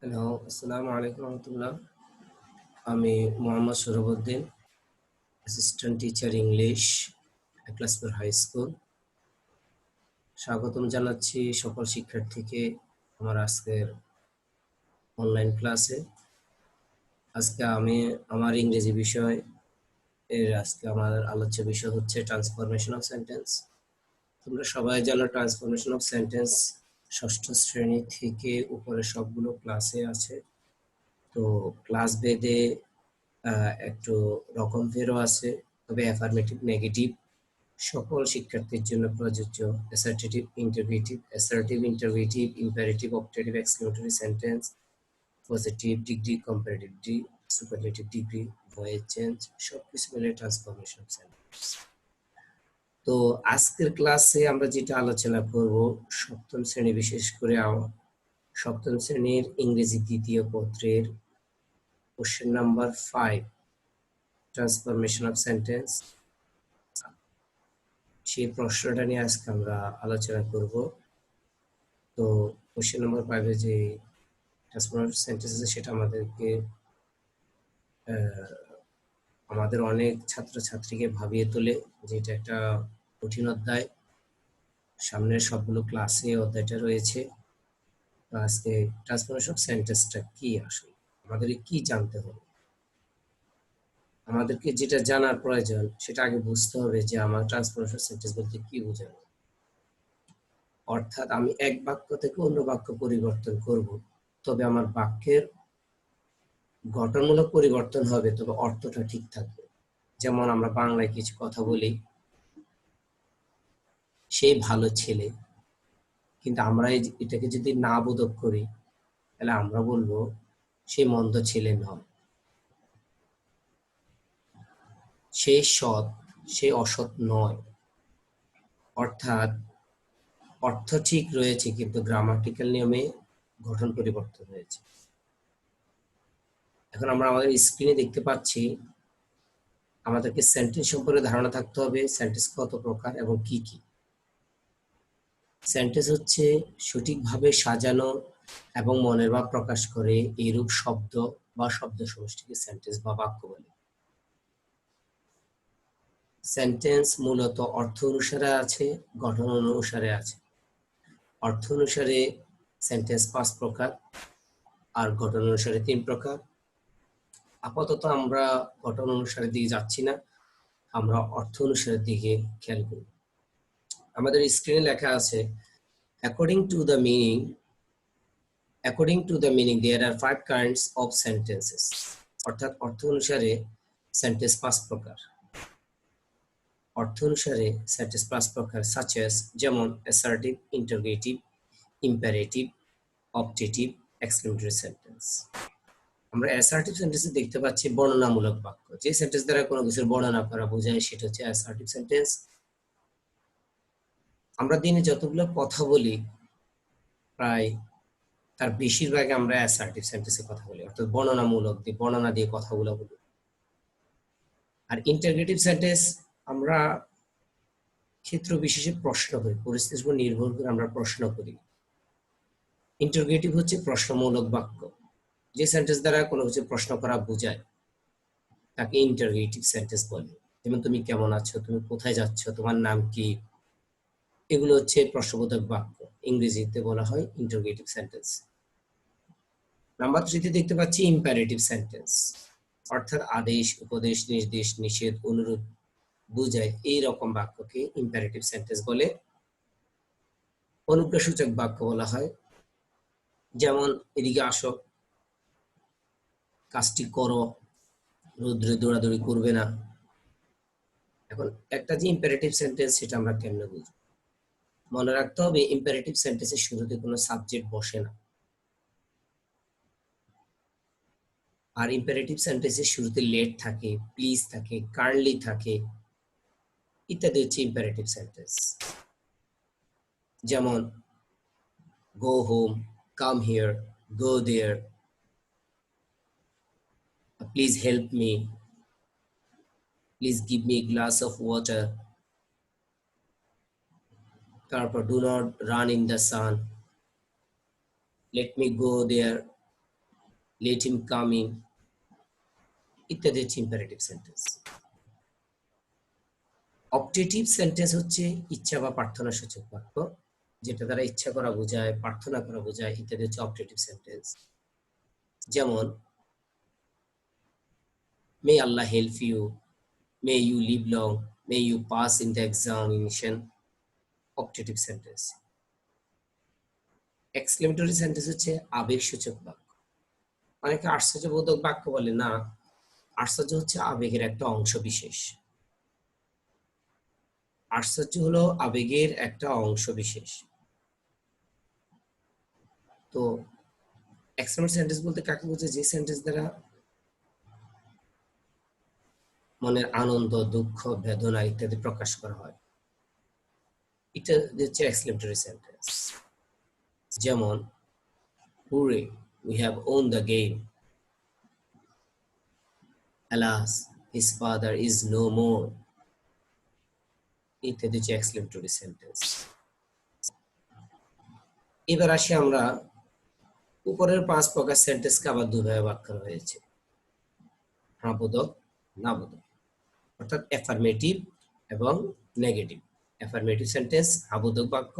Hello, আসসালামু আলাইকুম রহমতুল্লাহ। আমি Mohammad Sarbuddin, assistant teacher English, Eklaspur high school. স্বাগতম জানাচ্ছি সকল শিক্ষার্থীকে আমার আজকের অনলাইন ক্লাসে। আজকে আমি আমার ইংরেজি বিষয় আজকে আমার আলোচ্য বিষয় হচ্ছে ট্রান্সফরমেশন অফ সেন্টেন্স। তোমরা সবাই জানো ট্রান্সফরমেশন অফ সেন্টেন্স ষষ্ঠ শ্রেণী থেকে উপরে সবগুলো ক্লাসে আছে। তো ক্লাস ভেদে একটু রকম ফেরও আছে, তবে অ্যাফার্মেটিভ নেগেটিভ সকল শিক্ষার্থীর জন্য প্রযোজ্য। Assertive interrogative, assertive interrogative, imperative, optative, exclamatory sentence, positive degree, comparative degree, superlative degree, voice change সবকিছু মিলে ট্রান্সফরমেশন অফ সেন্টেন্স। তো আজকের ক্লাসে আমরা যেটা আলোচনা করব সপ্তম শ্রেণী, বিশেষ করে সপ্তম শ্রেণীর ইংরেজি দ্বিতীয় পত্রের question number 5, transformation of sentence. সেই প্রশ্নটা নিয়ে আজকে আমরা আলোচনা করব। তো কোশ্চেন নাম্বার 5 যে ট্রান্সফরমেশন সেন্টেন্স আছে সেটা আমাদের অনেক ছাত্রছাত্রীকে ভাবিয়ে তোলে যে এটা একটা কঠিন অধ্যায়। সামনের সবগুলো ক্লাসে অধ্যায়টা রয়েছে। আজকে ট্রান্সফরমেশন অফ সেন্টেন্সটা কি, আসলে আমাদের কি জানতে হবে। আমাদেরকে যেটা জানার প্রয়োজন সেটা আগে বুঝতে হবে যে আমার ট্রান্সফরমেশন সেন্টেন্স বলতে কি বোঝানো। অর্থাৎ আমি এক বাক্য থেকে অন্য বাক্য পরিবর্তন করব, তবে আমার বাক্যের গঠনমূলক পরিবর্তন হবে, তবে অর্থটা ঠিক থাকবে। যেমন আমরা বাংলায় কিছু কথা বলি, সে ভালো ছেলে, কিন্তু আমরা এটাকে যদি না বোধক করি তাহলে আমরা বলবো সে মন্দ ছেলে নয়। সে সৎ, সে অসৎ নয়। অর্থাৎ অর্থ ঠিক রয়েছে কিন্তু গ্রামাটিক্যাল নিয়মে গঠন পরিবর্তন হয়েছে। এখন আমরা আমাদের স্ক্রিনে দেখতে পাচ্ছি, আমাদেরকে সেন্টেন্স সম্পর্কে ধারণা থাকতে হবে সেন্টেন্স কত প্রকার এবং কি কি। সেন্টেন্স হচ্ছে সঠিকভাবে সাজানো এবং মনের ভাব প্রকাশ করে এইরূপ শব্দ বা শব্দ সমষ্টিকে সেন্টেন্স বা বাক্য বলে। সেন্টেন্স মূলত অর্থ অনুসারে আছে, গঠন অনুসারে আছে। অর্থ অনুসারে সেন্টেন্স 5 প্রকার আর গঠন অনুসারে 3 প্রকার। আপাতত আমরা গঠন অনুসারে দিকে যাচ্ছি না, আমরা অর্থ অনুসারে দিকে খেয়াল করি। আমাদের স্ক্রিনে লেখা আছে according to the meaning there are 5 kinds of sentences। অর্থাৎ অর্থ অনুসারে সেন্টেন্স 5 প্রকার। অর্থ অনুসারে সেন্টেন্স 5 প্রকার such as, যেমন assertive, interrogative, imperative, optative, exclamatory sentence। আমরা অ্যাসার্টিভ সেন্টেন্সে দেখতে পাচ্ছি বর্ণনামূলক বাক্য, যে সেন্টেন্স দ্বারা কোনো কিছুর বর্ণনা করা বোঝায় সেটা হচ্ছে অ্যাসার্টিভ সেন্টেন্স। আমরা দিনে যতগুলো কথা বলি প্রায় তার বেশিরভাগ আমরা অ্যাসার্টিভ সেন্টেন্সে কথা বলি, অর্থাৎ বর্ণনা দিয়ে কথাগুলো বলি। আর ইন্টারোগেটিভ সেন্টেন্স আমরা ক্ষেত্র বিশেষে প্রশ্ন করি, পরিস্থিতির উপর নির্ভর করে আমরা প্রশ্ন করি। ইন্টারোগেটিভ হচ্ছে প্রশ্নমূলক বাক্য, যে সেন্টেন্স দ্বারা কোনো কিছু প্রশ্ন করা বোঝায় তাকে ইন্টারোগেটিভ সেন্টেন্স বলে। যেমন তুমি কেমন আছো, তুমি কোথায় যাচ্ছ, তোমার নাম কি, এগুলো হচ্ছে প্রশ্নবোধক বাক্য, ইংরেজিতে বলা হয় ইন্টারোগেটিভ সেন্টেন্স। নাম্বার 3 দেখতে পাচ্ছি ইম্পারেটিভ সেন্টেন্স, অর্থাৎ আদেশ, উপদেশ, নির্দেশ, নিষেধ, অনুরোধ বোঝায় এই রকম বাক্যকে ইম্পারেটিভ সেন্টেন্স বলে। অনুজ্ঞাসূচক বাক্য বলা হয়, যেমন এদিকে আসো, কাজটি করো, রৌদ্রে দৌড়াদৌড়ি করবে না। এখন একটা যে ইম্পারেটিভ সেন্টেন্স সেটা আমরা কেমনে বুঝবো? মনে রাখতে হবে ইম্পারেটিভ সেন্টেন্সের শুরুতে কোনো সাবজেক্ট বসে না, আর ইম্পারেটিভ সেন্টেন্সের শুরুতে লেট থাকে, প্লিজ থাকে, কাইন্ডলি থাকে ইত্যাদি হচ্ছে ইম্পারেটিভ সেন্টেন্স। যেমন go home, come here, go there, please help me, please give me a glass of water. তারপর do not run in the sun, let me go there, let him come in ইত্যাদি হচ্ছে imperative sentence. Optative sentence হচ্ছে ইচ্ছা বা প্রার্থনা সূচক বাক্য, যেটা দ্বারা ইচ্ছা করা বোঝায়, প্রার্থনা করা বোঝায়, ইত্যাদি হচ্ছে অপটেটিভ সেন্টেন্স। যেমন may Allah help you, may you live long, may you pass in the examination, optative sentence. Exclamatory sentence হচ্ছে আবেগসূচক বাক্য। অনেকে আশ্চর্যবোধক বাক্য বলে, না, আশ্চর্য হচ্ছে আবেগের একটা অংশ বিশেষ। আশ্চর্য হলো আবেগের একটা অংশ বিশেষ। তো এক্সক্লেমেটরি সেন্টেন্স বলতে কাকে বোঝায়? যে সেন্টেন্স দ্বারা মনের আনন্দ, দুঃখ, বেদনা ইত্যাদি প্রকাশ করা হয়, এটা হচ্ছে এক্সক্লেমেটরি সেন্টেন্স। যেমন hurrah, we have won the game, alas his father is no more, ইত্যাদি হচ্ছে এক্সক্লেমেটরি সেন্টেন্স। এবার আসি আমরা উপরের 5 প্রকার সেন্টেন্সকে আবার দুভাবে ভাগ করা হয়েছে, হ্যাঁ বোধক, না বোধক, অর্থাৎ অ্যাফার্মেটিভ এবং নেগেটিভ। অ্যাফার্মেটিভ সেন্টেন্স হ্যাঁ বোধক বাক্য,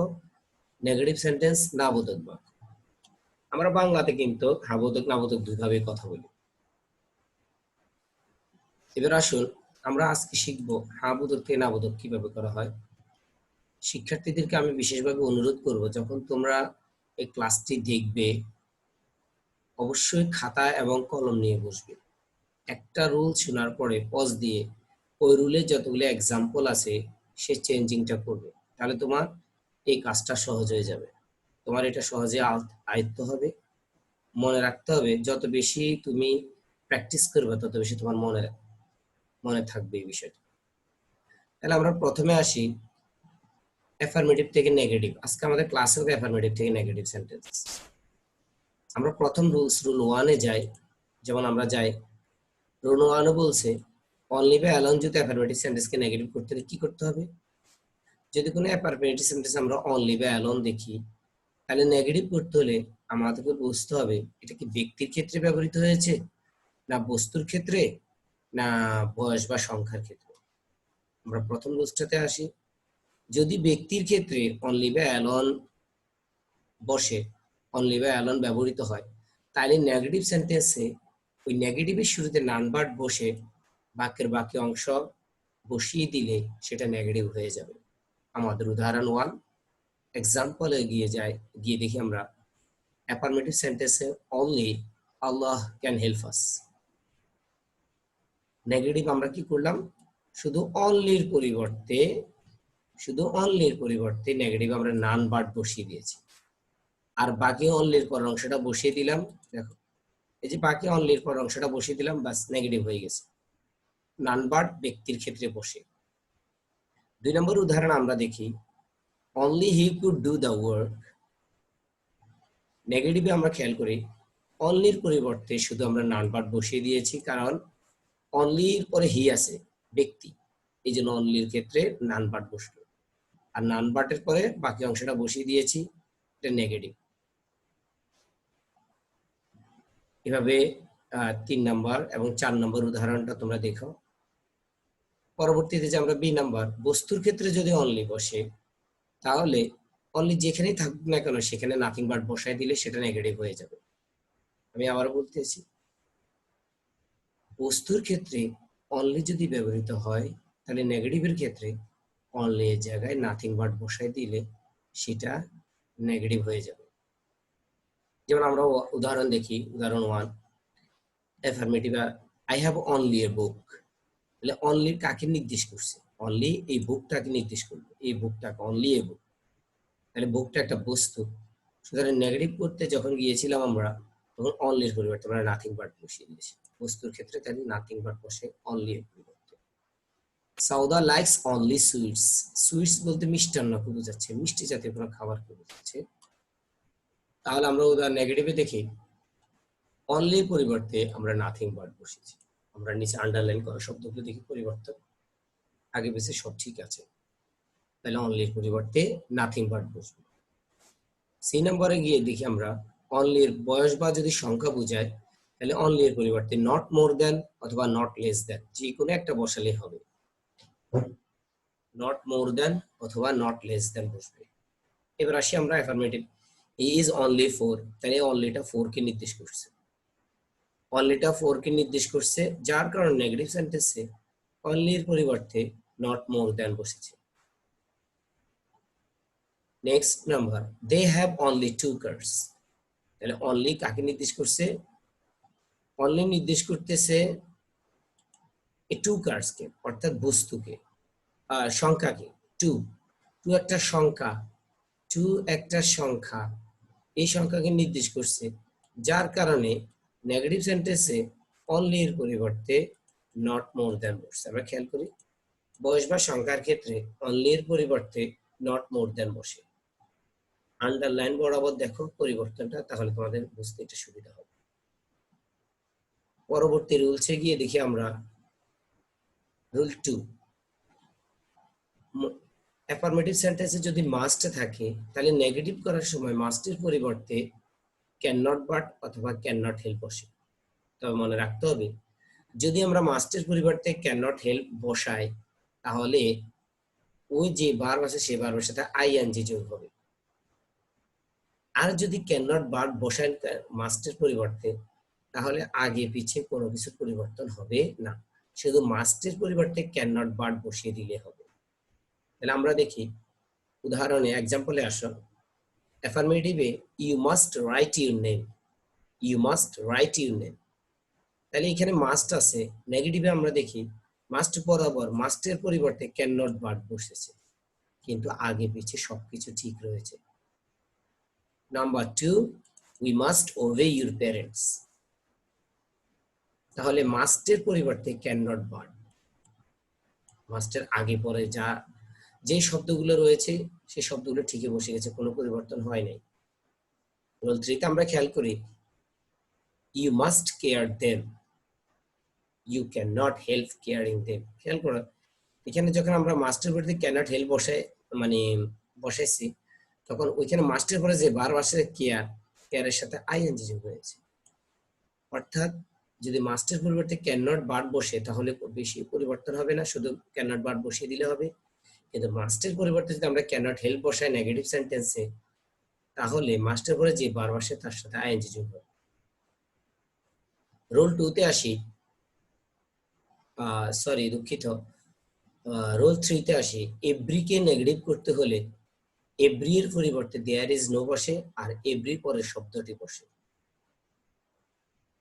নেগেটিভ সেন্টেন্স না বোধক বাক্য। আমরা বাংলাতে কিন্তু হ্যাঁ বোধক না বোধক দুইভাবে কথা বলি। এবার আসুন আমরা আজকে শিখবো হ্যাঁ বোধক থেকে না বোধক কিভাবে করা হয়। শিক্ষার্থীদেরকে আমি বিশেষভাবে অনুরোধ করব, যখন তোমরা এই ক্লাসটি দেখবে অবশ্যই খাতা এবং কলম নিয়ে বসবে। একটা রুল শোনার পরে পজ দিয়ে ওই রুলে যতগুলো এক্সাম্পল আছে সে চেঞ্জিংটা করবে, তাহলে তোমার এই কাজটা সহজ হয়ে যাবে। তোমার এটা সহজে আয়ত্ত হবে, মনে রাখতে হবে। যত বেশি তুমি প্র্যাকটিস করবে তত বেশি তোমার মনে থাকবে এই বিষয়টা। তাহলে আমরা প্রথমে আসি অ্যাফার্মেটিভ থেকে নেগেটিভ। আজকে আমাদের ক্লাস হবে অ্যাফার্মেটিভ থেকে নেগেটিভ সেন্টেন্স। আমরা প্রথম রুল 1 এ যাই। যেমন আমরা যাই রুল 1 বলছে অনলি বা অ্যালোন যদি অ্যাফার্মেটিভ সেন্টেন্সকে নেগেটিভ করতে হলে কি করতে হবে? যদি কোনো অ্যাফার্মেটিভ সেন্টেন্স আমরা অনলি বা অ্যালোন দেখি, তাহলে নেগেটিভ করতে হলে আমাদেরকে বুঝতে হবে এটা কি ব্যক্তির ক্ষেত্রে ব্যবহৃত হয়েছে, না বস্তুর ক্ষেত্রে, না বয়স বা সংখ্যার ক্ষেত্রে। আমরা প্রথম রুলসটাতে আসি। যদি ব্যক্তির ক্ষেত্রে অনলি বা অ্যালোন বসে, অনলি বা অ্যালোন ব্যবহৃত হয়, তাহলে নেগেটিভ সেন্টেন্সে ওই নেগেটিভের শুরুতে নান ভার্ব বসে বাক্যের বাকি অংশ বসিয়ে দিলে সেটা নেগেটিভ হয়ে যাবে। আমাদের উদাহরণ 1 এক্সাম্পলে গিয়ে দেখি আমরা অ্যাফার্মেটিভ সেন্টেন্সে only Allah can help us. Negative আমরা কি করলাম? শুধু অনলির পরিবর্তে নেগেটিভ আমরা নান ভার্ব বসিয়ে দিয়েছি, আর বাকি অনলির পর অংশটা বসিয়ে দিলাম। দেখো এই যে বাকি অনলির পর অংশটা বসিয়ে দিলাম, বাস নেগেটিভ হয়ে গেছে। নান ভার্ব ব্যক্তির ক্ষেত্রে বসে। 2 নম্বর উদাহরণ আমরা দেখি only he could do the work. নেগেটিভে আমরা খেয়াল করি অনলির পরিবর্তে শুধু আমরা নান ভার্ব বসিয়ে দিয়েছি, কারণ অনলির পরে হি আছে, ব্যক্তি, এই জন্য অনলির ক্ষেত্রে নান ভার্ব বসলো, আর নান ভার্বের পরে বাকি অংশটা বসিয়ে দিয়েছি, এটা নেগেটিভ। এভাবে 3 নম্বর এবং 4 নম্বর উদাহরণটা তোমরা দেখো। পরবর্তীতে যে আমরা বি নাম্বার, বস্তুর ক্ষেত্রে যদি অনলি বসে, তাহলে অনলি যেখানেই থাকুক না কেন সেখানে নাথিং ভার্ব বসায় দিলে সেটা নেগেটিভ হয়ে যাবে। আমি আবার বলতেছি, বস্তুর ক্ষেত্রে অনলি যদি ব্যবহৃত হয়, তাহলে নেগেটিভের ক্ষেত্রে অনলি এর জায়গায় নাথিং ভার্ব বসায় দিলে সেটা নেগেটিভ হয়ে যাবে। যেমন আমরা উদাহরণ দেখি, উদাহরণ 1 affirmative, I have only a book. তাহলে অনলি কাকে নির্দেশ করছে? অনলি এই বুকটাকে নির্দেশ করবে, এই বুকটাকে অনলি এ বুক। তাহলে বুকটা একটা বস্তু, সুতরাং নেগেটিভ করতে যখন গিয়েছিলাম আমরা, তখন অনলির পরিবর্তে আমরা নাথিং ভার্ব বসিয়ে দিয়েছি। বস্তুর ক্ষেত্রে তাহলে নাথিং ভার্ব বসে অনলি এর পরিবর্তে। Sawda likes only sweets. Sweets বলতে মিষ্টান্নকে বোঝাচ্ছে, মিষ্টি জাতীয় কোনো খাবারকে বোঝাচ্ছে। তাহলে আমরা উদাহরণ নেগেটিভে দেখি অনলির পরিবর্তে আমরা নাথিং ভার্ব বসিয়েছি। আমরা নিচে আন্ডারলাইন করা শব্দগুলো দেখি পরিবর্তন, আগে বেশি সব ঠিক আছে, তাহলে অনলির পরিবর্তে নাথিং ভার্ব বসবে। সি নম্বরে গিয়ে দেখি আমরা অনলির বয়স বা যদি সংখ্যা বোঝায়, তাহলে অনলি এর পরিবর্তে নট মোর দ্যান অথবা নট লেস দ্যান যে কোনো একটা বসালে হবে। নট মোর দ্যান অথবা নট লেস দ্যান বসবে। এবার আসি আমরা অ্যাফার্মেটিভ। হি ইজ অনলি 4, তাহলে অনলিটা 4 কে নির্দেশ করছে। অনলিটা 4 কে নির্দেশ করছে, যার কারণে নেগেটিভ সেন্টেন্সে অনলি এর পরিবর্তে নট মোর দ্যান বসেছে। Next number, they have only 2 cars. তাহলে অনলি কাকে নির্দেশ করছে? অনলি নির্দেশ করতেছে এই 2 কার্স কে, অর্থাৎ বস্তুকে, সংখ্যাকে। 2 2 একটা সংখ্যা, 2 একটা সংখ্যা, এই সংখ্যাকে নির্দেশ করছে, যার কারণে নেগেটিভ সেন্টেন্সে অনলি এর পরিবর্তে নট মোর দ্যান বসছে। আমরা খেয়াল করি, বয়স বা সংখ্যার ক্ষেত্রে অনলি এর পরিবর্তে নট মোর দ্যান বসে। আন্ডারলাইন বরাবর দেখো পরিবর্তনটা, তাহলে তোমাদের বুঝতে এটা সুবিধা হবে। পরবর্তী রুলসে গিয়ে দেখি আমরা রুল 2। অ্যাফার্মেটিভ সেন্টেন্সে যদি মাস্ট থাকে, তাহলে নেগেটিভ করার সময় মাস্টের পরিবর্তে ক্যান নট বাট অথবা ক্যান নট হেল্প বসে। তবে মনে রাখতে হবে, যদি আমরা মাস্টের পরিবর্তে ক্যান নট হেল্প বসাই, তাহলে ওই যে ভার্ব আছে সেই ভার্বের সাথে আইএনজি যোগ হবে। আর যদি ক্যান নট বাট বসাই মাস্টের পরিবর্তে, তাহলে আগে পিছে কোনো কিছু পরিবর্তন হবে না, শুধু মাস্টের পরিবর্তে ক্যান নট বাট বসিয়ে দিলে হবে। তাহলে আমরা দেখি উদাহরণে, এক্সাম্পলে আসো। অ্যাফার্মেটিভে you must write your name, you must write your name. তাহলে এখানে মাস্ট আছে, নেগেটিভে আমরা দেখি মাস্ট বরাবর মাস্টের পরিবর্তে ক্যান নট বাট বসেছে, কিন্তু আগে পিছে সবকিছু ঠিক রয়েছে। Number 2, we must ওবে your parents. তাহলে মাস্টের পরিবর্তে ক্যান নট বাট, মাস্টের আগে পরে যা যে শব্দগুলো রয়েছে সেই শব্দগুলো ঠিকই বসে গেছে, কোনো পরিবর্তন হয় নাই। রুল 3 তে আমরা খেয়াল করি, you must care them, you can not help caring them. খেয়াল করো, এখানে যখন আমরা মাস্টের পরে ক্যান নট হেল্প মানে বসাইছি, তখন ওইখানে মাস্টের পরে যে ভার্ব আসে কেয়ার, কেয়ারের সাথে আইএনজি যোগ হয়েছে। অর্থাৎ যদি মাস্টের পরিবর্তে ক্যান নট বাট বসে, তাহলে বেশি পরিবর্তন হবে না, শুধু ক্যান নট বাট বসিয়ে দিলে হবে। কিন্তু মাস্টের পরিবর্তে যদি আমরা ক্যান নট হেল্প বসাই নেগেটিভ সেন্টেন্সে, তাহলে মাস্টের পরে যে ভার্ব আসে তার সাথে আইএনজি যোগ হবে। রুল 2 তে আসি, সরি দুঃখিত, রুল 3 তে আসি। এভরিকে নেগেটিভ করতে হলে এভরি এর পরিবর্তে দেয়ার ইজ নো বসে, আর এভরি পরের শব্দটি বসে।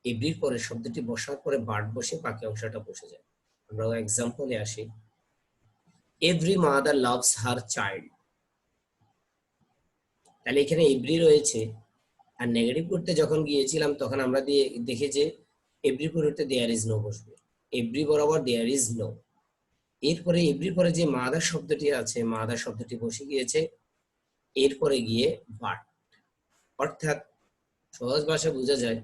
এভরির পরের শব্দটি বসার পরে বার্ড বসে, বাকি অংশটা বসে যায়। আমরা এক্সাম্পলে আসি, every mother loves her child. তাহলে এখানে এভরি রয়েছে, আর নেগেটিভ করতে যখন গিয়েছিলাম তখন আমরা দেখি যে এভরি পরিবর্তে দেয়ার ইজ নো বসবে, এভরি বরাবর দেয়ার ইজ নো। এরপরে এভরি পরে যে মাদার শব্দটি আছে, মাদার শব্দটি বসে গিয়েছে, এরপরে গিয়ে বাট। অর্থাৎ সহজ ভাষা বোঝা যায়,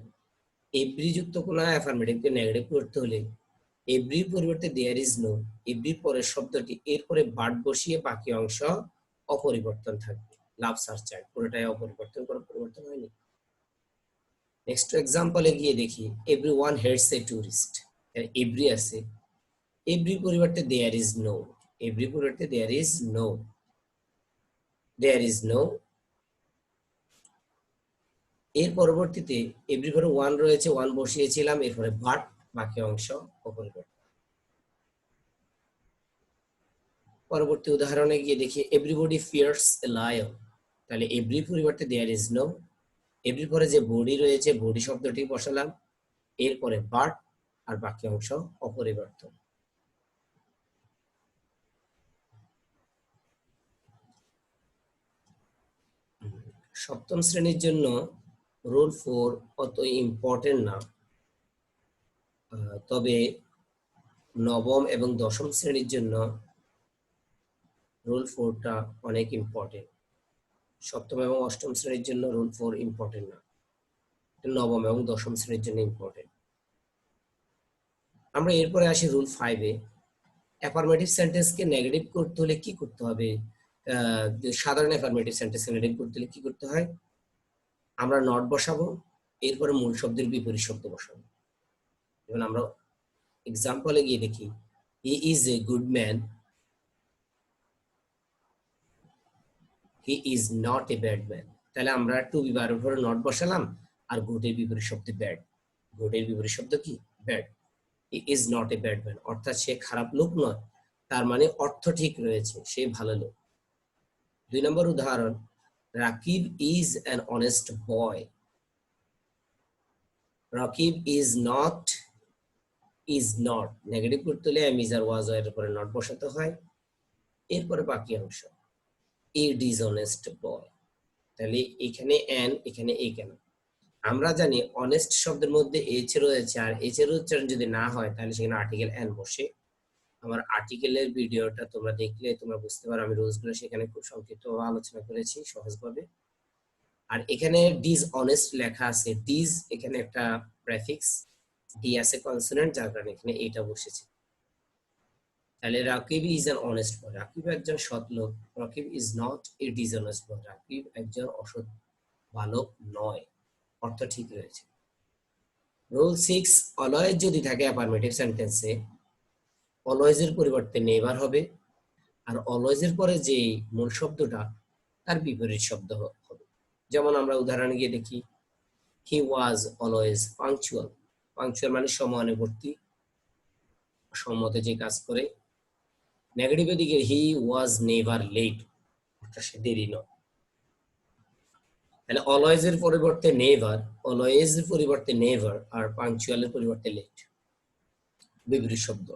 এভরি যুক্ত কোনো অ্যাফার্মেটিভকে নেগেটিভ করতে হলে এভরির পরিবর্তে দেয়ার ইজ নো, এভরির পরের শব্দটি এরপরে বাট বসিয়ে বাকি অংশ অপরিবর্তন থাকবে। লাভ সার্চ চাইল্ড পুরোটাই অপরিবর্তন, কোনো পরিবর্তন হয়নি। নেক্সট এক্সাম্পলে গিয়ে দেখি, everyone hates a tourist. Every আছে, এভরি পরিবর্তে দেয়ার ইজ নো, এভরি পরিবর্তে there is no, there is no. এর পরবর্তীতে এভরি পরে ওয়ান রয়েছে, ওয়ান বসিয়েছিলাম, এরপরে বাট, বাকি অংশ অপরিবর্তন। পরবর্তী উদাহরণে গিয়ে দেখি, এভরিবডি ফিয়ার্স এ লায়ন। তাহলে এভরি পরিবর্তে দেয়ার ইজ নো, এভরি পরে যে বডি রয়েছে বডি শব্দটি বসালাম, এরপরে বাট, আর বাকি অংশ অপরিবর্তন। সপ্তম শ্রেণীর জন্য রুল 4 অত ইম্পর্টেন্ট না, তবে নবম এবং দশম শ্রেণীর জন্য রুল 4টা অনেক ইম্পর্টেন্ট। সপ্তম এবং অষ্টম শ্রেণীর জন্য রুল 4 ইম্পর্টেন্ট না, নবম এবং দশম শ্রেণীর জন্য ইম্পর্টেন্ট। আমরা এরপরে আসি রুল 5-এ। অ্যাফার্মেটিভ সেন্টেন্সকে নেগেটিভ করতে হলে কি করতে হবে? সাধারণ অ্যাফার্মেটিভ সেন্টেন্স নেগেটিভ করতে হলে কি করতে হয়? আমরা নট বসাবো, এরপরে মূল শব্দের বিপরীত শব্দ বসাবো। যেমন আমরা এক্সাম্পলে গিয়ে দেখি, he is a good man, he is not a bad man. তাহলে আমরা টু বি ভার্বের উপরে নট বসালাম, আর গুড এর বিপরীত শব্দ ব্যাড। গুড এর বিপরীত শব্দ কি? Bad. He is not a bad man, অর্থাৎ সে খারাপ লোক নয়, তার মানে অর্থ ঠিক রয়েছে, সে ভালো লোক। 2 নম্বর উদাহরণ, Rakib is an honest boy. Rakib is not negative করতে হলে এম ইজ আর ওয়াজ এর উপরে নট বসাতে হয়। এরপরে বাকি অংশ, এ ডিসঅনেস্ট বয়। তাহলে এখানে এন, এখানে এ কেন? আমরা জানি অনেস্ট শব্দের মধ্যে এইচ রয়েছে, আর এইচ এর উচ্চারণ যদি না হয় তাহলে সেখানে আর্টিকেল এন বসে। আমার আর্টিকেলের ভিডিওটা তোমরা দেখলে তোমরা বুঝতে পারো, আমি রুলসগুলো সেখানে খুব সংক্ষিপ্ত আলোচনা করেছি সহজভাবে। আর এখানে ডিসঅনেস্ট লেখা আছে, ডিস এখানে একটা প্রেফিক্স, ডি আছে কনসোনেন্ট, যার কারণে এখানে এটা বসেছে। তাহলে Rakib is an honest boy, Rakib একজন সৎ লোক। Rakib is not a dishonest boy, Rakib একজন অসৎ বালক নয়, অর্থ ঠিক রয়েছে। রুল 6, অলওয়েজ যদি থাকে অ্যাফার্মেটিভ সেন্টেন্সে, অলওয়েজ এর পরিবর্তে নেভার হবে, আর অলওয়েজ এর পরে যে মূল শব্দটা তার বিপরীত শব্দ হবে। যেমন আমরা উদাহরণে গিয়ে দেখি, হি ওয়াজ অলওয়েজ পাংচুয়াল। পাংচুয়াল মানে সময়ানুবর্তী, সম্মতে যে কাজ করে। নেগেটিভের দিকে, হি ওয়াজ নেভার লেট, অর্থাৎ সে দেরি নয়। তাহলে অলওয়েজ এর পরিবর্তে নেভার, অলওয়েজ এর পরিবর্তে নেভার, আর পাংচুয়াল এর পরিবর্তে লেট, বিপরীত শব্দ।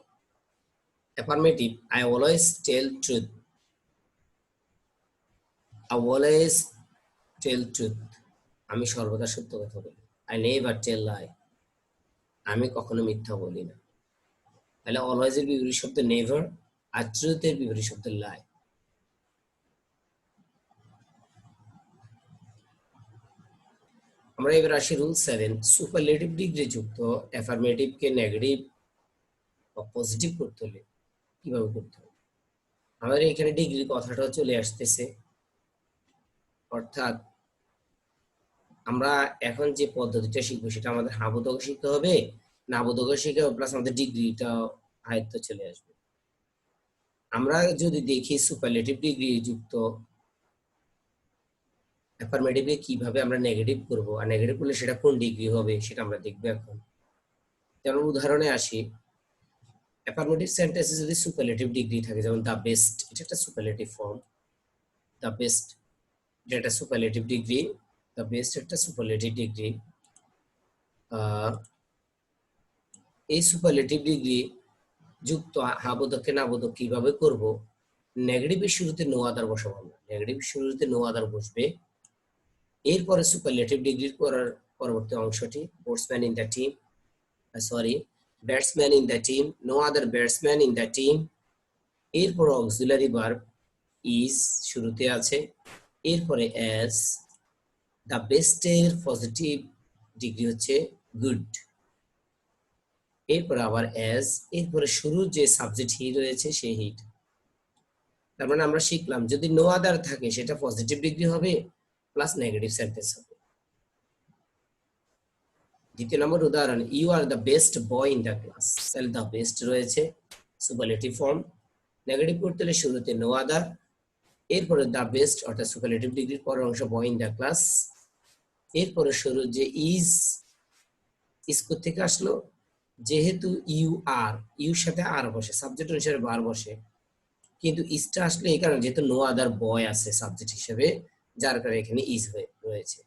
Affirmative, I always tell truth. I always tell truth, আমি সর্বদা সত্য কথা বলি। আই নেভার টেল লাই, আমি কখনো মিথ্যা বলি না। তাহলে অলওয়েজ এর বিপরীত শব্দ নেভার, আর ট্রুথ এর বিপরীত শব্দ লাই। আমরা এবার আসি রুল 7, সুপারলেটিভ ডিগ্রি যুক্ত অ্যাফার্মেটিভ কে নেগেটিভ বা পজিটিভ করতে হলে কিভাবে করতে হবে? আমাদের এখানে ডিগ্রির কথাটা চলে আসতেছে, অর্থাৎ আমরা এখন যে পদ্ধতিটা শিখবো সেটা আমাদের হাবোধক শিখতে হবে, না বোধক শিখে প্লাস আমাদের ডিগ্রিটা আয়ত্ত চলে আসবে। আমরা যদি দেখি সুপারলেটিভ ডিগ্রি যুক্ত অ্যাফার্মেটিভে কিভাবে আমরা নেগেটিভ করব, আর নেগেটিভ করলে সেটা কোন ডিগ্রি হবে সেটা আমরা দেখবো এখন। যেমন উদাহরণে আসি, অ্যাফার্মেটিভ সেন্টেন্সে যদি সুপারলেটিভ ডিগ্রি থাকে, যেমন দা বেস্ট, এটা একটা সুপারলেটিভ ফর্ম। দা বেস্ট এটা একটা সুপারলেটিভ ডিগ্রি, দা বেস্ট একটা সুপারলেটিভ ডিগ্রি। এই সুপারলেটিভ ডিগ্রি যুক্ত হাবোধককে নাবোধক কিভাবে করব? নেগেটিভের শুরুতে নো আদার বসাবো, নেগেটিভ শুরুতে নো আদার বসবে। এরপরে সুপারলেটিভ ডিগ্রি করার পরবর্তী অংশটি, batsman in the team, batsman in the team, no other batsman in the team. এরপর অক্সিলারি ভার্ব ইজ শুরুতে আছে, এরপরে অ্যাজ। দ্য বেস্টের পজিটিভ ডিগ্রি হচ্ছে গুড, এরপরে আবার অ্যাজ, এরপরে শুরু যে সাবজেক্ট হি রয়েছে সেই হিট। তার মানে আমরা শিখলাম যদি নো আদার থাকে সেটা পজিটিভ ডিগ্রি হবে প্লাস নেগেটিভ সেন্টেন্স হবে। দ্বিতীয় নম্বর উদাহরণ, you are the best boy in the class. তাহলে দ্য বেস্ট রয়েছে সুপারলেটিভ ফর্ম, নেগেটিভ করতে হলে শুরুতে নো আদার, এরপরে দ্য বেস্ট অর্থাৎ সুপারলেটিভ ডিগ্রির পরের অংশ বয় ইন দ্য ক্লাস, এরপরে শুরু যে ইজ থেকে আসলো, যেহেতু ইউ আর, ইউর সাথে আর বসে, সাবজেক্ট অনুসারে বার বসে, কিন্তু ইজটা আসলে এই কারণে যেহেতু নো আদার বয় আছে সাবজেক্ট হিসেবে, যার কারণে এখানে ইজ হয়ে রয়েছে।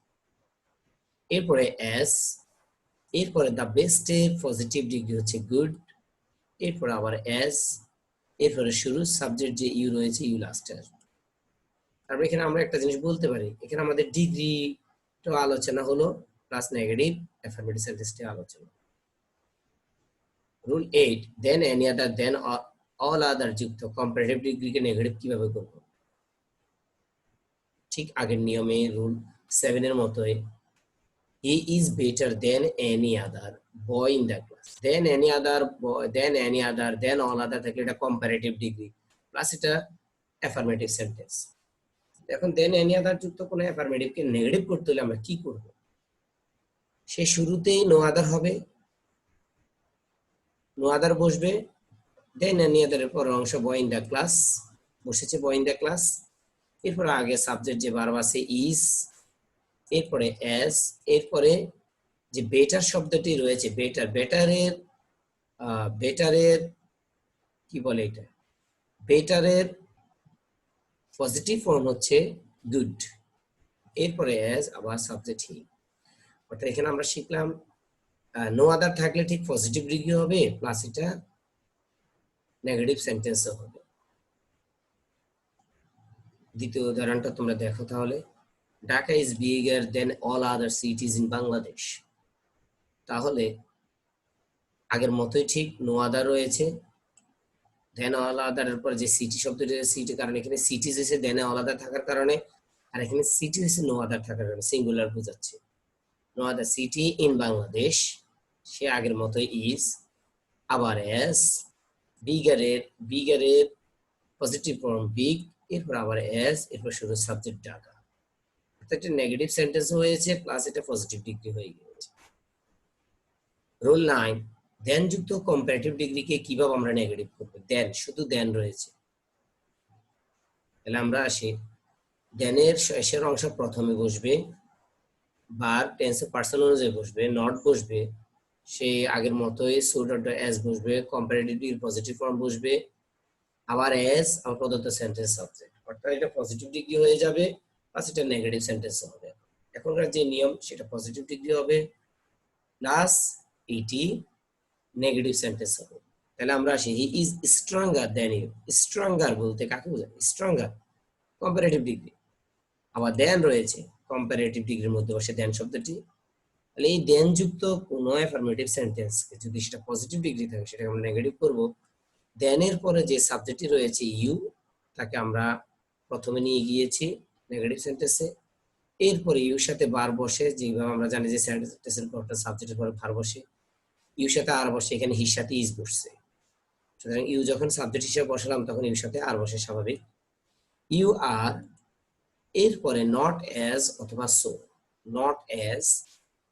এরপরে অ্যাস, এরপরে দ্য বেস্টের পজিটিভ ডিগ্রি হচ্ছে গুড, এরপরে আবার অ্যাস, এরপরে শুরু সাবজেক্ট যে ইউ রয়েছে ইউ লাস্টে আসবে। তারপর এখানে আমরা একটা জিনিস বলতে পারি, এখানে আমাদের ডিগ্রি তো আলোচনা হলো প্লাস নেগেটিভ অ্যাফার্মেটিভ সেন্টেন্সটি আলোচনা। রুল 8, দেন এনি আদার, দেন অল আদার যুক্ত কম্পারেটিভ ডিগ্রিকে নেগেটিভ কিভাবে করব? ঠিক আগের নিয়মে রুল 7 এর মতোই, he is better than any other boy in the class. Than any other boy, than any other, than all other থাকলে এটা কম্পারেটিভ ডিগ্রি প্লাস এটা অ্যাফার্মেটিভ সেন্টেন্স। এখন দেন এনি আদার যুক্ত কোনো অ্যাফার্মেটিভকে নেগেটিভ করতে হলে আমরা কি করব? সে শুরুতেই নো আদার হবে, নো আদার বসবে, দেন নি আদারের পরের অংশ বয় ইন দ্য ক্লাস, বসেছে বয় ইন দ্য ক্লাস। এরপরে আগে সাবজেক্ট যে ভার্ব আছে ইজ, এরপরে অ্যাজ, এরপরে যে বেটার শব্দটি রয়েছে, বেটার, বেটারের কি বলে এটা, বেটারের পজিটিভ ফর্ম হচ্ছে গুড, এরপরে অ্যাজ, আবার সাবজেক্ট হি। অর্থাৎ এখানে আমরা শিখলাম নো আদার থাকলে ঠিক পজিটিভ ডিগ্রি হবে, প্লাস এটা নেগেটিভ সেন্টেন্সও হবে। দ্বিতীয় উদাহরণটা তোমরা দেখো তাহলে। Dhaka is bigger then all other cities in Bangladesh. তাহলে আগের মতোই ঠিক নো আদার রয়েছে, দেন অল আদারের পর যে সিটি শব্দটি, সিটি, কারণ এখানে সিটিজ হয়েছে দেন অল আদার থাকার কারণে, আর এখানে সিটি হয়েছে নো আদার থাকার কারণে, সিঙ্গুলার বোঝাচ্ছে। No other city in Bangladesh, সে আগের মতোই ইজ, আবার এস, বিগারের পজিটিভ ফর্ম বিগ, এরপর আবার এস, এরপর শুধু সাবজেক্ট ঢাকা। অর্থাৎ এটা নেগেটিভ সেন্টেন্স হয়েছে, প্লাস এটা পজিটিভ ডিগ্রি হয়ে গিয়েছে। রুল 9, দেন যুক্ত কম্পারেটিভ ডিগ্রিকে কিভাবে আমরা নেগেটিভ করব? দেন, শুধু দেন রয়েছে, তাহলে আমরা আসি, দেনের শেষের অংশ প্রথমে বসবে, বার টেন্সে পার্সন অনুযায়ী বসবে, নট বসবে সেই আগের মতোই, সো ডট এস বসবে, কম্পারেটিভ ডিগ্রি পজিটিভ ফর্ম বসবে, আবার এস, আবার প্রদত্ত সেন্টেন্স সাবজেক্ট। অর্থাৎ এটা পজিটিভ ডিগ্রি হয়ে যাবে, প্লাস এটা নেগেটিভ সেন্টেন্স হবে। এখনকার যে নিয়ম সেটা পজিটিভ ডিগ্রি হবে, প্লাস এটি নেগেটিভ সেন্টেন্স হবে। তাহলে আমরা আসি, he is stronger than you. Stronger বলতে কাকে বোঝায়? স্ট্রঙ্গার কম্পারেটিভ ডিগ্রি, আবার দেন রয়েছে কম্পারেটিভ ডিগ্রির মধ্যে বসে দেন শব্দটি। তাহলে এই দেন যুক্ত কোনো অ্যাফার্মেটিভ সেন্টেন্সকে যদি সেটা পজিটিভ ডিগ্রি থাকে সেটাকে আমরা নেগেটিভ করব। দেনের পরে যে সাবজেক্টটি রয়েছে ইউ, তাকে আমরা প্রথমে নিয়ে গিয়েছি নেগেটিভ সেন্টেন্সে, এরপরে ইউর সাথে বার বসে, যেভাবে আমরা জানি যে সেন্টেন্সের পরটা সাবজেক্টের পরে ভার বসে, ইউর সাথে আর বসে, এখানে হির সাথে ইজ বসছে, সুতরাং ইউ যখন সাবজেক্ট হিসেবে বসালাম তখন ইউর সাথে আর বসে, স্বাভাবিক। ইউ আর, এরপরে নট অ্যাজ অথবা সো, নট অ্যাজ,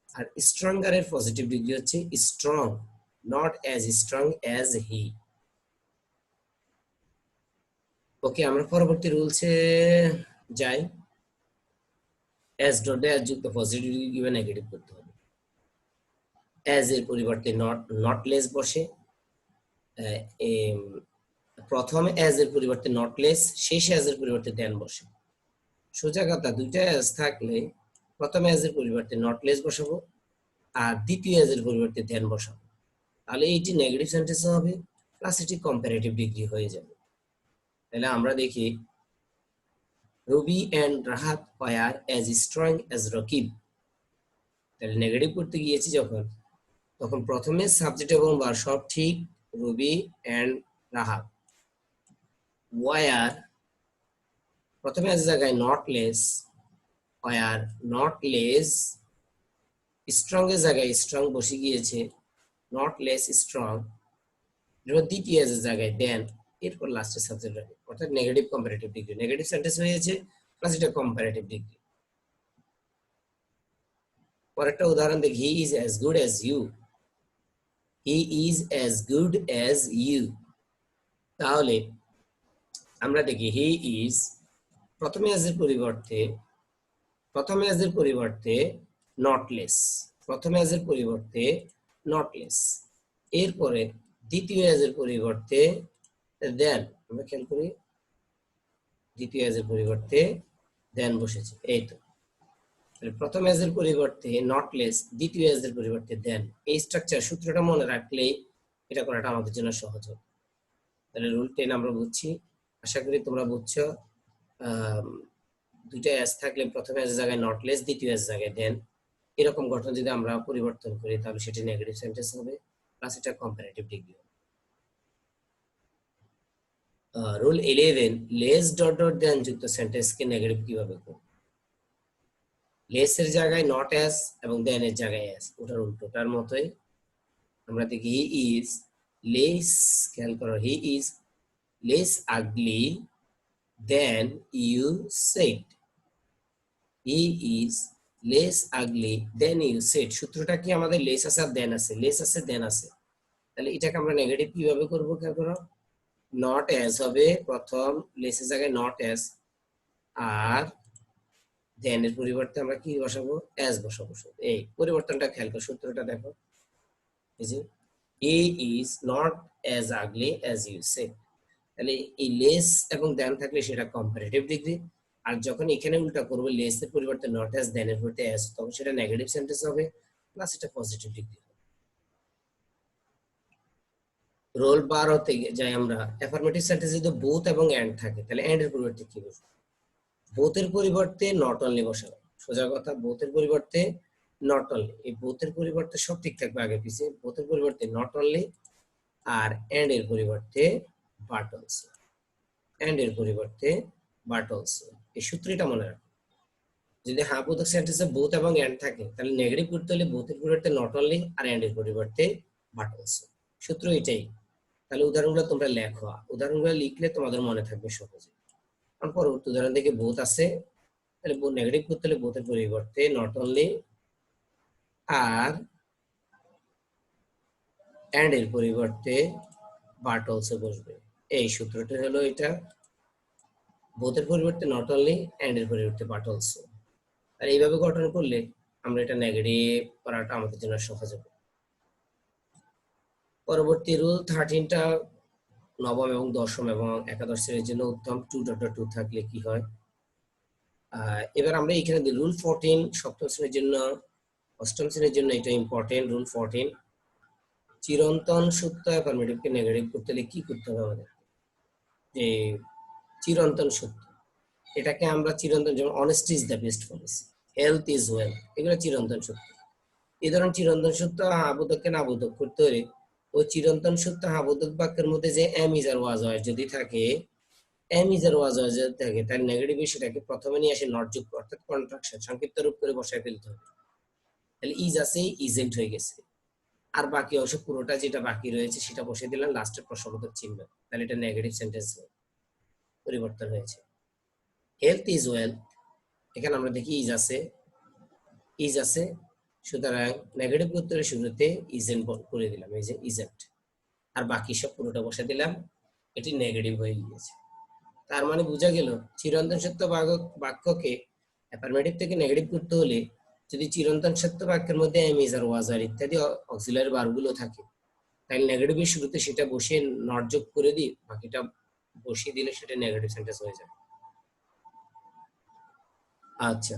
আর স্ট্রঙ্গারের পজিটিভ ডিগ্রি হচ্ছে strong, not as strong as he. Okay, আমরা পরবর্তী রুলসে যাই। অ্যাজ ডট অ্যাজ যুক্ত পজিটিভ ডিগ্রি বা নেগেটিভ করতে হবে। অ্যাজ এর পরিবর্তে নট লেস বসে, প্রথম অ্যাজ এর পরিবর্তে নট লেস, শেষ অ্যাজ এর পরিবর্তে দেন বসে। সোজা কথা, দুইটা অ্যাজ থাকলে প্রথম অ্যাজ এর পরিবর্তে নট লেস বসাবো, আর দ্বিতীয় অ্যাজ এর পরিবর্তে দেন বসাবো, তাহলে এইটি নেগেটিভ সেন্টেন্স হবে, প্লাস এটি কম্পারেটিভ ডিগ্রি হয়ে যাবে। তাহলে আমরা দেখি, Robi and Rahat were as strong as Rakib. তাহলে নেগেটিভ করতে গিয়েছি যখন, তখন প্রথমে সাবজেক্ট এবং ভার্ব সব ঠিক, রবি এন্ড রাহাত। ওয়ার প্রথমে আছে জায়গায় not less, were not less, strong এর জায়গায় স্ট্রং বসে গিয়েছে, নট লেস স্ট্রং, দ্বিতীয় জায়গায় দেন, এরপর লাস্টের সাবজেক্ট রাখে, অর্থাৎ negative comparative degree, negative sentence হয়েছে, প্লাস এটা কম্পারেটিভ ডিগ্রি। পরেরটা উদাহরণ দেখি, he is as good as you. He is as good as you. তাহলে আমরা দেখি, হি ইজ প্রথমে অ্যাজ এর পরিবর্তে নট লেস, প্রথমে অ্যাজ এর পরিবর্তে নট লেস, এরপরে দ্বিতীয় অ্যাজ এর পরিবর্তে দেন, আমরা খেয়াল করি দ্বিতীয় অ্যাজ এর পরিবর্তে দেন বসেছে, এই তো। প্রথম অ্যাজ এর পরিবর্তে নট লেস, দ্বিতীয় অ্যাজ এর পরিবর্তে দেন, এই স্ট্রাকচার সূত্রটা মনে রাখলেই এটা করাটা আমাদের জন্য সহজ হবে। তাহলে রুল 10 আমরা বুঝছি, আশা করি তোমরা বুঝছো। দুইটা অ্যাজ থাকলে প্রথম অ্যাজ জায়গায় নট লেস, দ্বিতীয় অ্যাজ জায়গায় দেন, এরকম গঠন যদি আমরা পরিবর্তন করি তাহলে সেটা নেগেটিভ সেন্টেন্স হবে, প্লাস এটা comparative degree. Rule 11, less dot dot than যুক্ত সেন্টেন্সকে নেগেটিভ কিভাবে করব? লেস এর জায়গায় নট অ্যাজ এবং দেন এর জায়গায় অ্যাজ, ওটার উল্টোটার মতোই। আমরা দেখি, হি ইজ লেস, খেয়াল করো, he is less ugly than you said. He is less ugly than you said, সূত্রটা কি আমাদের লেস আছে আর দেন আছে, লেস আছে দেন আছে, তাহলে এটাকে আমরা নেগেটিভ কিভাবে করবো খেয়াল করো, নট অ্যাজ হবে প্রথম, লেসের জায়গায় নট অ্যাজ, আর দেন এর পরিবর্তে আমরা কি বসাবো, অ্যাজ বসাবো। এই পরিবর্তনটা খেয়াল করো, সূত্রটা দেখো, এই যে A is not as ugly as you said, তাহলে এই লেস এবং দেন থাকলে সেটা কম্পারেটিভ ডিগ্রি, আর যখন এখানে উল্টা করবো লেস এর পরিবর্তে নট অ্যাজ, দেন এর পরিবর্তে অ্যাজ, তখন সেটা নেগেটিভ সেন্টেন্স হবে, প্লাস এটা পজিটিভ ডিগ্রি। রোল বার হতে যাই আমরা, অ্যাফার্মেটিভ সেন্টেন্স যদি বোথ এবং এন্ড থাকে তাহলে এন্ড এর পরিবর্তে কি বসবে, বোথের পরিবর্তে নট অনলি বসাবো, সোজা কথা, বোথের পরিবর্তে নট অনলি, এই বোথের পরিবর্তে সব ঠিক থাকবে আগে পিছিয়ে, বোথের পরিবর্তে নট অনলি, আর এন্ড এর পরিবর্তে বাট অলসো, এন্ড এর পরিবর্তে বাট অলসো, এই সূত্রটা মনে রাখো। যদি হ্যাঁ বোধক সেন্টেন্সে বোথ এবং এন্ড থাকে তাহলে নেগেটিভ করতে হলে বোথের পরিবর্তে নট অনলি আর এন্ড এর পরিবর্তে বাট অলসো, সূত্র এটাই। তাহলে উদাহরণগুলো তোমরা লেখো, উদাহরণগুলো লিখলে তোমাদের মনে থাকবে সহজে। কারণ পরবর্তী উদাহরণ থেকে বোথ আছে, তাহলে নেগেটিভ করতে হলে বোথের পরিবর্তে নট অনলি আর এন্ড এর পরিবর্তে বাট অলসো বসবে, এই সূত্রটা হলো এটা, বোথের পরিবর্তে নট অনলি, এন্ড এর পরিবর্তে বাট অলসো। আর এইভাবে গঠন করলে আমরা এটা নেগেটিভ করাটা আমাদের জন্য সহজ হবে। পরবর্তী রুল 13টা নবম এবং দশম এবং একাদশ শ্রেণীর জন্য উত্তম, 2.2 থাকলে কি হয়। এবার আমরা এখানে রুল 14 সপ্তম শ্রেণীর জন্য, অষ্টম শ্রেণীর জন্য এটা ইম্পর্টেন্ট। রুল 14, চিরন্তন সত্য অ্যাফার্মেটিভকে নেগেটিভ করতে হলে কি করতে হবে আমাদের, যে চিরন্তন সত্য, এটাকে আমরা চিরন্তন, যেমন honesty is the best policy, health is well, এগুলো চিরন্তন সত্য। এই ধরনের চিরন্তন সত্য আবোধককে না বোধক করতে হলে ওই চিরন্তন সত্য আবোধক বাক্যের মধ্যে যে এম ইজ আর ওয়াজ হয় যদি থাকে, এম ইজ আর ওয়াজ হয় যদি থাকে, তার নেগেটিভ সেটাকে প্রথমে নিয়ে আসে নট যুক্ত, অর্থাৎ কন্ট্রাকশন, সংক্ষিপ্ত রূপ করে বসায় ফেলতে হবে। তাহলে ইজ আছে ইজেন্ট হয়ে গেছে, আর বাকি অংশ পুরোটা যেটা বাকি রয়েছে সেটা বসে দিলাম লাস্টের প্রশ্নবোধক চিহ্ন, তাহলে এটা নেগেটিভ সেন্টেন্স পরিবর্তন হয়েছে। হেলথ ইজ ওয়েল, এখানে আমরা দেখি ইজ আছে, সুতরাং নেগেটিভ উত্তরের শুরুতে ইজেন্ট করে দিলাম, এই যে ইজেন্ট, আর বাকি সব পুরোটা বসে দিলাম, এটি নেগেটিভ হয়ে গিয়েছে। তার মানে বোঝা গেল চিরন্তন সত্য বাক্যকে অ্যাফার্মেটিভ থেকে নেগেটিভ করতে হলে যদি চিরন্তন সত্য বাক্যের মধ্যে এম ইজ আর ওয়াজ আর ইত্যাদি অক্সিলারি ভার্বগুলো থাকে, তাহলে নেগেটিভের শুরুতে সেটা বসিয়ে নট যোগ করে দিই, বাকিটা বসিয়ে দিলে সেটা নেগেটিভ সেন্টেন্স হয়ে যাবে। আচ্ছা,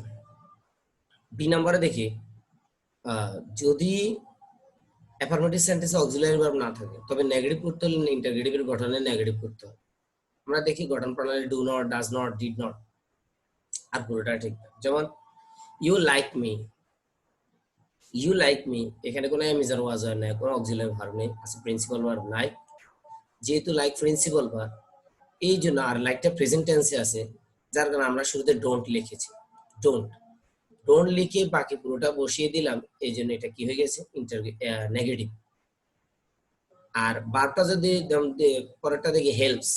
বি নম্বরে দেখি, যদি অ্যাফার্মেটিভ সেন্টেন্সে অক্সিলারি ভার্ব না থাকে তবে নেগেটিভ করতে হলে ইন্টারগেটিভের গঠনে নেগেটিভ করতে হবে। আমরা দেখি গঠন প্রণালী do not, does not, did not, আর পুরোটা ঠিক। যেমন you like me, you like me, এখানে কোনো এম ইজ আর ওয়াজ হয় না, কোনো অক্সিলারি ভার্ব নেই, আছে প্রিন্সিপাল ভার্ব লাইক, যেহেতু লাইক প্রিন্সিপাল ভার্ব এই জন্য, আর লাইকটা প্রেজেন্ট টেন্সে আছে যার কারণে আমরা শুরুতে ডোন্ট লিখেছি, ডোন্ট, ডোন্ট লিখে বাকি পুরোটা বসিয়ে দিলাম, এই জন্য এটা কি হয়ে গেছে নেগেটিভ। আর ভার্বটা যদি পরেরটা দেখি হেল্পস,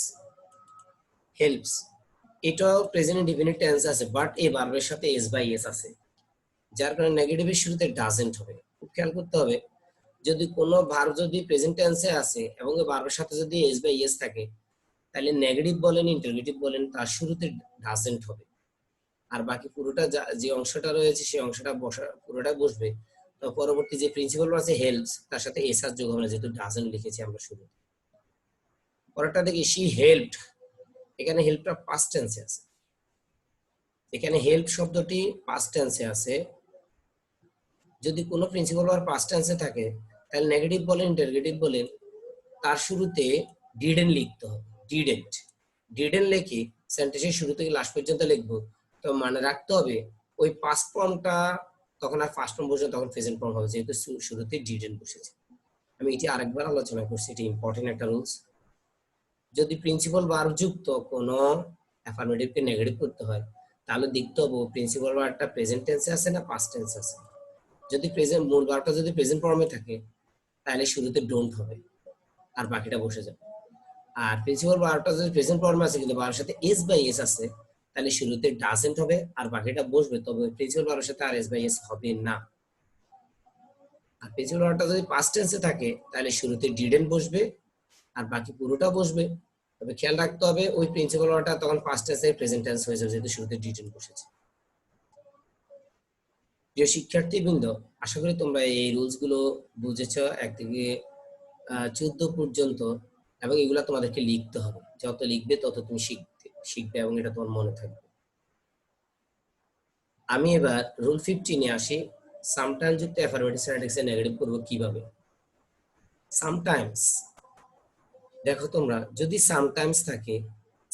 হেল্পস, এটাও প্রেজেন্ট ইনডিফিনিট টেন্স আছে, বাট এই ভার্বের সাথে এস বাই এস আছে, যার কারণে নেগেটিভের শুরুতে ডাজেন্ট হবে। খুব খেয়াল করতে হবে, যদি কোনো ভার্ব যদি প্রেজেন্ট টেন্সে আছে এবং ওই ভার্বের সাথে যদি এস বাই এস থাকে, তাহলে নেগেটিভ বলেন ইন্টারগেটিভ বলেন তার শুরুতে ডাজেন্ট হবে, আর বাকি পুরোটা যে অংশটা রয়েছে সেই অংশটা পুরোটা বসবে। তো পরবর্তী যে প্রিন্সিপাল আছে হেল্পস, তার সাথে এস আর যোগ হবে না, যেহেতু ডাজেন্ট লিখেছি আমরা শুরু। পরেরটা দেখি শি হেল্পড, এখানে হেল্পটা পাস্ট টেন্সে আছে, এখানে হেল্প শব্দটি পাস্ট টেন্সে আছে। যদি কোনো প্রিন্সিপাল ভার্ব পাস্ট টেন্সে থাকে তাহলে নেগেটিভ বলেন ইন্টারগেটিভ বলেন তার শুরুতে ডিডেন্ট লিখতে হবে, ডিডেন্ট, ডিডেন্ট লিখে সেন্টেন্সের শুরু থেকে লাস্ট পর্যন্ত লিখবো। তো মানে রাখতে হবে ওই পাস্ট ফর্মটা তখন আর ফার্স্ট ফর্ম বসে, তখন প্রেজেন্ট ফর্ম হবে, যেহেতু শুরুতে ডিডেন্ট বসেছে। আমি এটি আরেকবার আলোচনা করছি, এটি ইম্পর্টেন্ট একটা রুলস। যদি প্রিন্সিপাল ভার্ব যুক্ত কোনো অ্যাফার্মেটিভকে নেগেটিভ করতে হয় তাহলে দেখতে হবে প্রিন্সিপাল ভার্বটা প্রেজেন্ট টেন্সে আছে না পাস্ট টেন্সে আছে। যদি প্রেজেন্ট, মূল ভার্বটা যদি প্রেজেন্ট ফর্মে থাকে তাহলে শুরুতে ডোন্ট হবে আর বাকিটা বসে যাবে। আর প্রিন্সিপাল ভার্বটা যদি প্রেজেন্ট ফর্মে আছে কিন্তু ভার্বের সাথে এস বাই এস আছে, তাহলে শুরুতে ডাজেন্ট হবে আর বাকিটা বসবে, তবে প্রিন্সিপাল ভার্বের সাথে আর এস বাই এস হবে না। আর প্রিন্সিপাল ভার্বটা যদি পাস্ট টেন্সে থাকে তাহলে শুরুতে ডিডেন্ট বসবে আর বাকি পুরোটা বসবে। তবে খেয়াল রাখতে হবে ওই প্রিন্সিপাল ভার্বটা তখন পাস্ট টেন্সে প্রেজেন্ট টেন্স হয়ে যাবে, যেহেতু শুরুতে ডিডেন্ট বসেছে। প্রিয় শিক্ষার্থীবৃন্দ, আশা করি তোমরা এই রুলস গুলো বুঝেছ 1 থেকে 14 পর্যন্ত, এবং এগুলা তোমাদেরকে লিখতে হবে। যত লিখবে তত তুমি শিখবে এবং এটা তোমার মনে থাকবে। আমি এবার রুল 15 এ আসি। সামটাইমস যুক্ত অ্যাফারমেটিভ সিনোনিমস নেগেটিভ করব কিভাবে। সামটাইমস, দেখো তোমরা যদি সামটাইমস থাকে,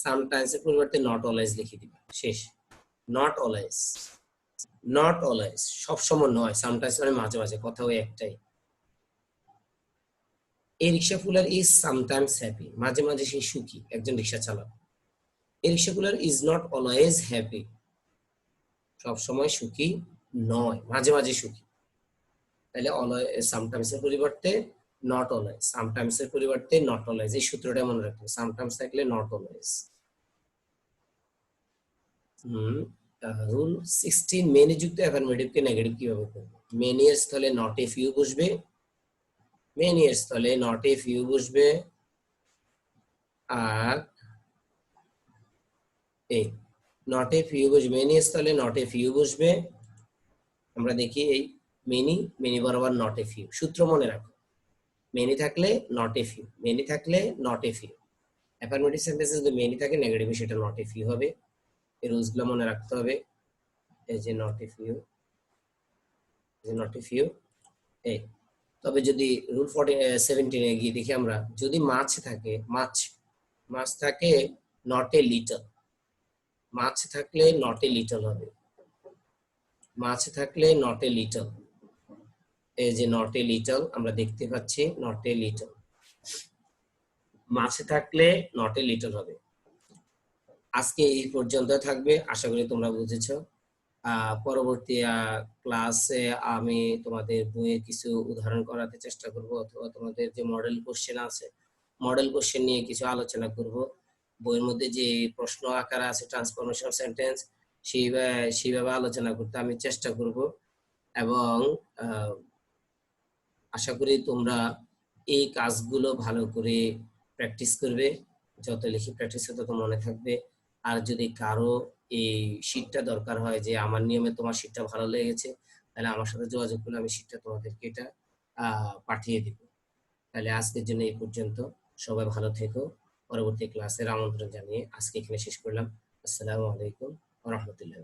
সামটাইমস এর পরিবর্তে নট অলওয়েজ লিখে দিবে, শেষ। নট অলওয়েজ, নট অলওয়েজ সব সময় নয়, সামটাইমস মানে মাঝে মাঝে, কথা ওই একটাই। এই রিক্সা পুলার ইজ সামটাইমস হ্যাপি, মাঝে মাঝে সে সুখী, একজন রিক্সা চালক। এই রিক্সা পুলার ইজ নট অলওয়েজ হ্যাপি, সব সময় সুখী নয়, মাঝে মাঝে সুখী। তাহলে অলওয়েজ সামটাইমস এর পরিবর্তে নট অলওয়েজ, সামটাইমস এর পরিবর্তে নট অলওয়েজ, এই সূত্রটা মনে রাখবে। সামটাইমস থাকলে নট অলওয়েজ। রুল 16, মেনি যুক্ত অ্যাফারমেটিভ কে নেগেটিভ কিভাবে করবে। মেনি এর স্থলে নট এ ফিউ বসবে, মেনি এর স্থলে নট এ ফিউ বসবে, আর এই নট এ ফিউ বসবে, মেনি এর স্থলে নট এ ফিউ বসবে। আমরা দেখি এই মেনি, মেনি বরাবর নট এ ফিউ, সূত্র মনে রাখো। মেনি থাকলে নট এ ফিউ, মেনি থাকলে নট এ ফিউ। অ্যাফারমেটিভ সেন্টেন্সে যদি মেনি থাকে নেগেটিভে সেটা নট এ ফিউ হবে। এই রুলস গুলো মনে রাখতে হবে। এই যে not a few, not a few, এই। তবে যদি রুল 17 এ গিয়ে দেখি আমরা, যদি মাছ থাকে, মাছ, মাছ থাকে নট এ লিটল, মাছ থাকলে নট এ লিটল হবে, মাছ থাকলে নট এ লিটল। এই যে নট এ লিটল আমরা দেখতে পাচ্ছি, নট এ লিটল, মাছ থাকলে নট এ লিটল হবে। আজকে এই পর্যন্ত থাকবে, আশা করি তোমরা বুঝেছো। পরবর্তী ক্লাসে আমি তোমাদের বইয়ের কিছু উদাহরণ করাতে চেষ্টা করব, অথবা তোমাদের যে মডেল কোশ্চেন আছে, মডেল কোশ্চেন নিয়ে কিছু আলোচনা করব। বইয়ের মধ্যে যে প্রশ্ন আকারে আছে ট্রান্সফরমেশন সেন্টেন্স, সেইভাবে আলোচনা করতে আমি চেষ্টা করব। এবং আশা করি তোমরা এই কাজগুলো ভালো করে প্র্যাকটিস করবে, যত লিখে প্র্যাকটিস হবে তত মনে থাকবে। আর যদি কারো এই শীটটা দরকার হয়, যে আমার নিয়মে তোমার শীটটা ভালো লেগেছে, তাহলে আমার সাথে যোগাযোগ করলে আমি শীটটা তোমাদেরকে এটা পাঠিয়ে দিব। তাহলে আজকের জন্য এই পর্যন্ত, সবাই ভালো থেকো। পরবর্তী ক্লাসের আমন্ত্রণ জানিয়ে আজকে এখানে শেষ করলাম। আসসালামু আলাইকুম ওয়া রাহমাতুল্লাহ।